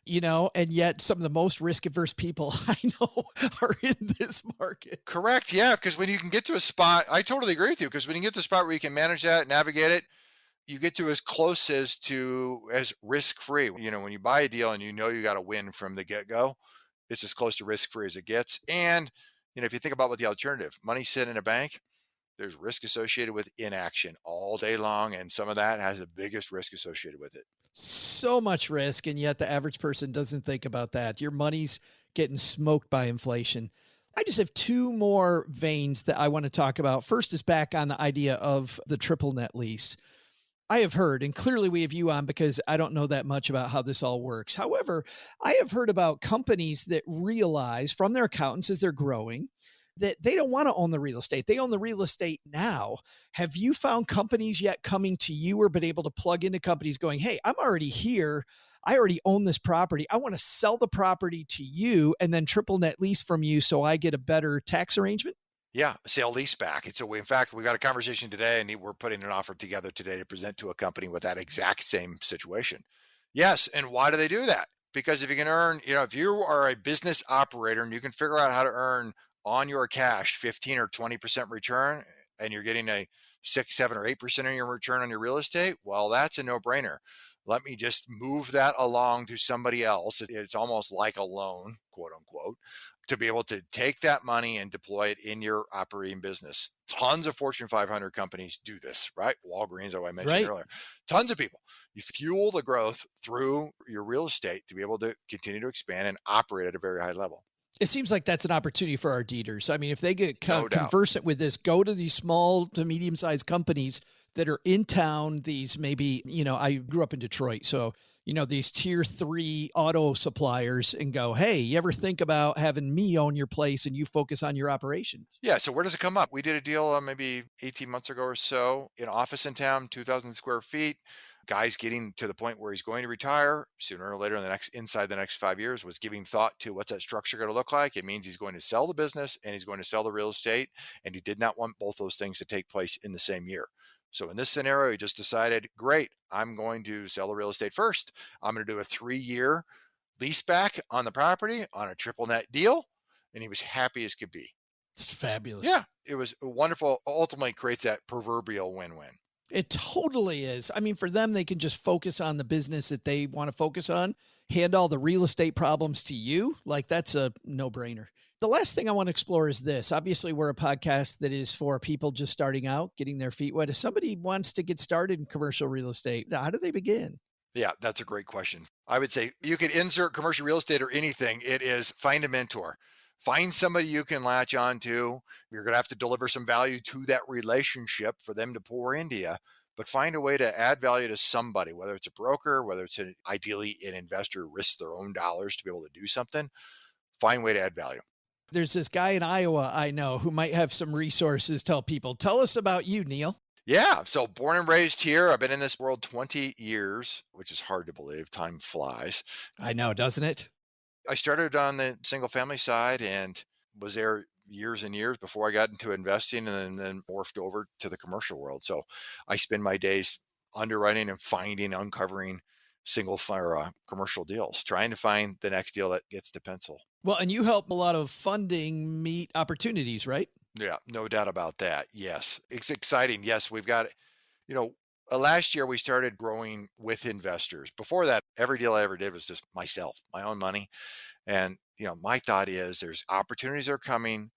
and yet some of the most risk averse people I know are in this market. Correct. Yeah. Because when you can get to a spot, I totally agree with you. Because when you get to a spot where you can manage that, navigate it, you get to as close as risk free. When you buy a deal and you got to win from the get go, It's as close to risk-free as it gets. And, if you think about what the alternative, money sitting in a bank, there's risk associated with inaction all day long. And some of that has the biggest risk associated with it. So much risk, and yet the average person doesn't think about that. Your money's getting smoked by inflation. I just have two more veins that I want to talk about. First is back on the idea of the triple net lease. I have heard, and clearly we have you on because I don't know that much about how this all works. However, I have heard about companies that realize from their accountants as they're growing that they don't want to own the real estate. They own the real estate now. Have you found companies yet coming to you or been able to plug into companies going, hey, I'm already here. I already own this property. I want to sell the property to you and then triple net lease from you so I get a better tax arrangement? Yeah, sale lease back. And so in fact, we got a conversation today and we're putting an offer together today to present to a company with that exact same situation. Yes. And why do they do that? Because if you can earn, if you are a business operator and you can figure out how to earn on your cash 15 or 20% return, and you're getting a 6, 7, or 8% on your return on your real estate, well, that's a no-brainer. Let me just move that along to somebody else. It's almost like a loan, quote unquote, to be able to take that money and deploy it in your operating business. Tons of Fortune 500 companies do this, right? Walgreens, as I mentioned earlier. Tons of people. You fuel the growth through your real estate to be able to continue to expand and operate at a very high level. It seems like that's an opportunity for our deeders. I mean, if they get conversant with this, go to these small to medium-sized companies that are in town. These maybe, I grew up in Detroit. So, these tier 3 auto suppliers and go, hey, you ever think about having me own your place and you focus on your operation? Yeah. So where does it come up? We did a deal maybe 18 months ago or so, an office in town, 2,000 square feet. Guy's getting to the point where he's going to retire sooner or later inside the next 5 years, was giving thought to what's that structure going to look like. It means he's going to sell the business and he's going to sell the real estate. And he did not want both those things to take place in the same year. So in this scenario, he just decided, great, I'm going to sell the real estate first. I'm going to do a 3-year lease back on the property on a triple net deal. And he was happy as could be. It's fabulous. Yeah, it was wonderful. Ultimately creates that proverbial win-win. It totally is. I mean, for them, they can just focus on the business that they want to focus on, hand all the real estate problems to you. Like, that's a no-brainer. The last thing I want to explore is this. Obviously, we're a podcast that is for people just starting out, getting their feet wet. If somebody wants to get started in commercial real estate, how do they begin? Yeah, that's a great question. I would say you could insert commercial real estate or anything. It is find a mentor. Find somebody you can latch on to. You're going to have to deliver some value to that relationship for them to pour into you, but find a way to add value to somebody, whether it's a broker, whether it's ideally an investor who risks their own dollars to be able to do something. Find a way to add value. There's this guy in Iowa I know who might have some resources. Tell us about you, Neil. Yeah. So born and raised here. I've been in this world 20 years, which is hard to believe. Time flies. I know, doesn't it? I started on the single family side and was there years and years before I got into investing, and then morphed over to the commercial world. So I spend my days underwriting and uncovering commercial deals, trying to find the next deal that gets to pencil. Well, and you help a lot of funding meet opportunities, right? Yeah, no doubt about that. Yes. It's exciting. Yes. We've got, last year we started growing with investors. Before that, every deal I ever did was just myself, my own money. And, my thought is there's opportunities that are coming.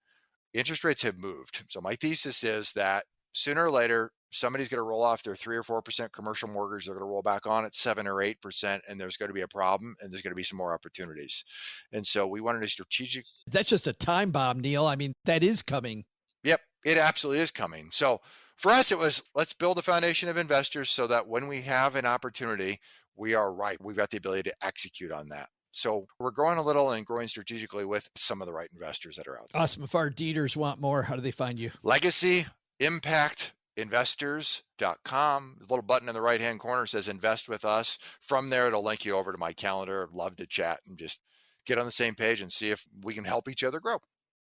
Interest rates have moved. So my thesis is that sooner or later, somebody's going to roll off their 3 or 4% commercial mortgage. They're going to roll back on at 7 or 8%, and there's going to be a problem, and there's going to be some more opportunities. And so we wanted a strategic. That's just a time bomb, Neil. I mean, that is coming. Yep, it absolutely is coming. So for us, it was, let's build a foundation of investors so that when we have an opportunity, we are right. We've got the ability to execute on that. So we're growing a little and growing strategically with some of the right investors that are out there. Awesome. If our deeders want more, how do they find you? Legacy Impact investors.com. The little button in the right-hand corner says invest with us. From there, it'll link you over to my calendar. I'd love to chat and just get on the same page and see if we can help each other grow.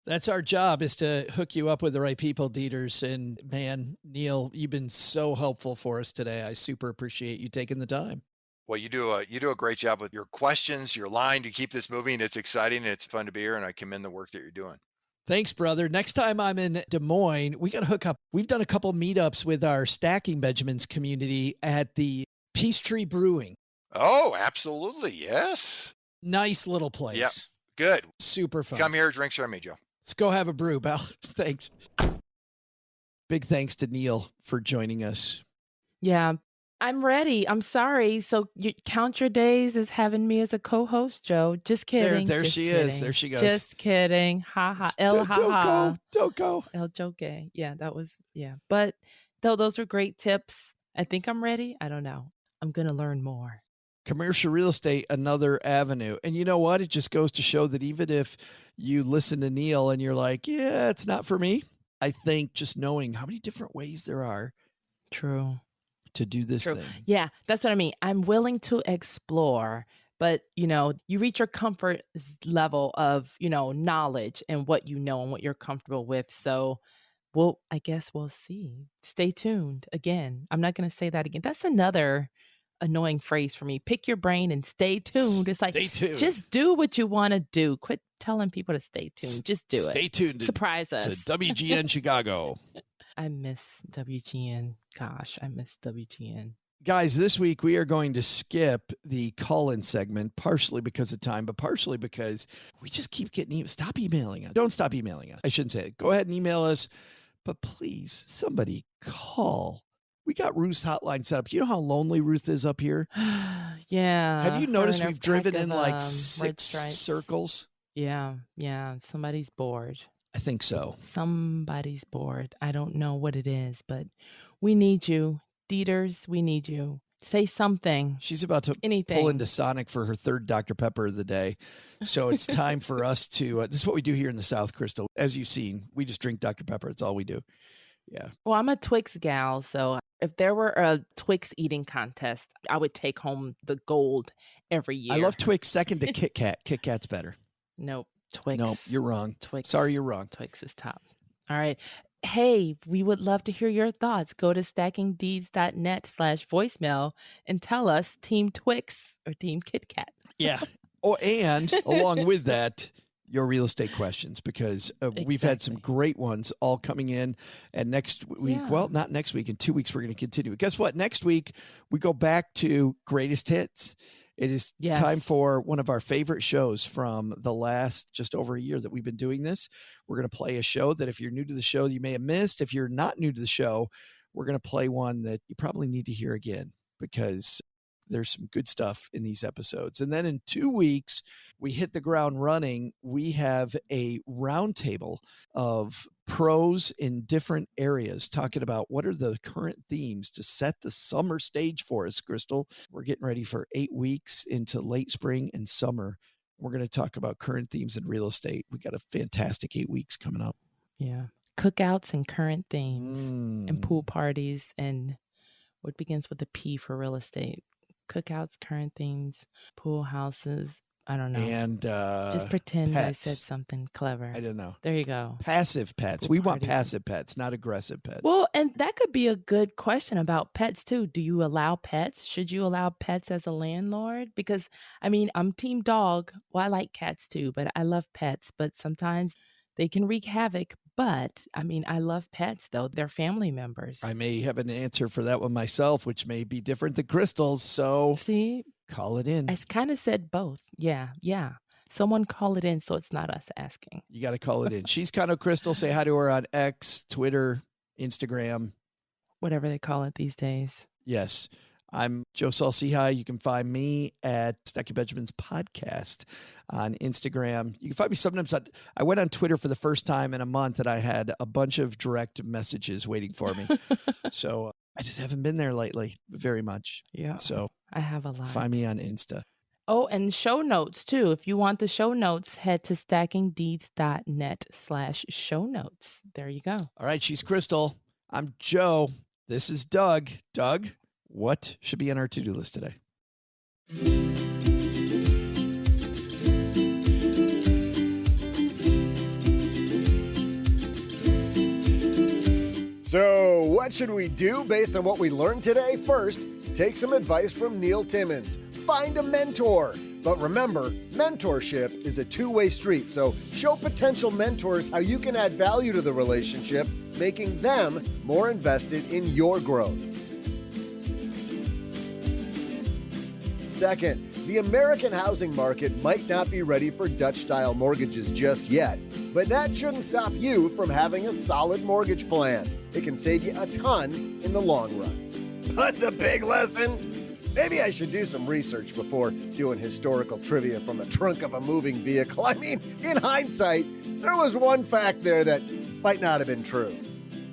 That's our job, is to hook you up with the right people, deeders. And man, Neil, you've been so helpful for us today. I super appreciate you taking the time. Well, you do a great job with your questions, your line to keep this moving. It's exciting and it's fun to be here, and I commend the work that you're doing. Thanks, brother. Next time I'm in Des Moines, we got to hook up. We've done a couple meetups with our Stacking Benjamins community at the Peachtree Brewing. Oh, absolutely. Yes. Nice little place. Yep. Good. Super fun. Come here, drinks on me, Joe. Let's go have a brew, Bal. Thanks. Big thanks to Neil for joining us. Yeah, I'm ready. I'm sorry. So you count your days as having me as a co-host, Joe. Just kidding. There just she kidding. is. There she goes. Just kidding. Ha ha. El ha ha. Don't go. El joke. Yeah, that was, yeah. But though those are great tips. I think I'm ready. I don't know. I'm going to learn more. Commercial real estate, another avenue. And you know what? It just goes to show that even if you listen to Neil and you're like, yeah, it's not for me. I think just knowing how many different ways there are. True. To do this thing. Yeah, that's what I mean. I'm willing to explore, but you reach your comfort level of, knowledge and what you know and what you're comfortable with. So I guess we'll see. Stay tuned. Again, I'm not going to say that again. That's another annoying phrase for me. Pick your brain and stay tuned. It's like, just do what you want to do. Quit telling people to stay tuned. Just do it. Stay tuned. Surprise us. To WGN Chicago. I miss WGN. Gosh, I miss WGN. Guys, this week we are going to skip the call-in segment, partially because of time, but partially because we just keep getting stop emailing us. Don't stop emailing us. I shouldn't say it. Go ahead and email us, but please, somebody call. We got Ruth's hotline set up. You know how lonely Ruth is up here? Yeah. Have you noticed we've driven in like 6 circles? Yeah. Somebody's bored. I think so. Somebody's bored. I don't know what it is, but we need you. Dieters, we need you. Say something. She's about to pull into Sonic for her third Dr. Pepper of the day. So it's time for us to, this is what we do here in the South, Crystal. As you've seen, we just drink Dr. Pepper. It's all we do. Yeah. Well, I'm a Twix gal, so if there were a Twix eating contest, I would take home the gold every year. I love Twix. Second to Kit Kat. Kit Kat's better. Nope. Twix. Nope, you're wrong. Twix. Sorry, you're wrong. Twix is top. All right. Hey, we would love to hear your thoughts. Go to stackingdeeds.net/voicemail and tell us Team Twix or Team Kit Kat. Yeah. And along with that, your real estate questions, because we've had some great ones all coming in. And next week, well, not next week, in 2 weeks, we're going to continue. Guess what? Next week, we go back to greatest hits. It is time for one of our favorite shows from the last just over a year that we've been doing this. We're going to play a show that if you're new to the show, you may have missed. If you're not new to the show, we're going to play one that you probably need to hear again because there's some good stuff in these episodes. And then in 2 weeks, we hit the ground running. We have a roundtable of pros in different areas talking about what are the current themes to set the summer stage for us, Crystal. We're getting ready for 8 weeks into late spring and summer. We're going to talk about current themes in real estate. We got a fantastic 8 weeks coming up. Yeah. Cookouts and current themes and pool parties and what begins with a P for real estate. Cookouts, current themes, pool houses. I don't know. And just pretend pets. I said something clever. I don't know. There you go. Passive pets. We want passive pets, not aggressive pets. Well, and that could be a good question about pets too. Do you allow pets? Should you allow pets as a landlord? Because I mean, I'm team dog. Well, I like cats too, but I love pets. But sometimes they can wreak havoc. But I mean, I love pets though. They're family members. I may have an answer for that one myself, which may be different than Crystal's. So see, call it in. I kind of said both. Yeah. Someone call it in so it's not us asking. You got to call it in. She's kind of Crystal. Say hi to her on X, Twitter, Instagram. Whatever they call it these days. Yes. I'm Joe Salciha. You can find me at Stacky Benjamin's podcast on Instagram. You can find me sometimes I went on Twitter for the first time in a month and I had a bunch of direct messages waiting for me. So I just haven't been there lately very much. Yeah. So I have a lot. Find me on Insta. Oh, and show notes too. If you want the show notes, head to stackingdeeds.net/show notes. There you go. All right. She's Crystal. I'm Joe. This is Doug. Doug, what should be on our to-do list today? So, what should we do based on what we learned today? First, take some advice from Neil Timmins. Find a mentor. But remember, mentorship is a two-way street, so show potential mentors how you can add value to the relationship, making them more invested in your growth. Second, The American housing market might not be ready for Dutch-style mortgages just yet, but that shouldn't stop you from having a solid mortgage plan. It can save you a ton in the long run. But the big lesson? Maybe I should do some research before doing historical trivia from the trunk of a moving vehicle. I mean, in hindsight, there was one fact there that might not have been true.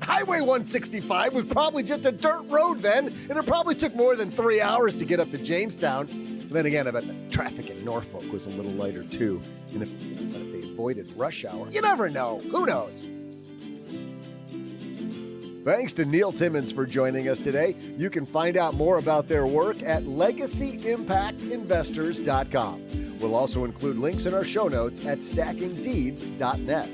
Highway 165 was probably just a dirt road then, and it probably took more than 3 hours to get up to Jamestown. Then again, I bet the traffic in Norfolk was a little lighter too. And if they avoided rush hour, you never know. Who knows? Thanks to Neil Timmins for joining us today. You can find out more about their work at legacyimpactinvestors.com. We'll also include links in our show notes at stackingdeeds.net.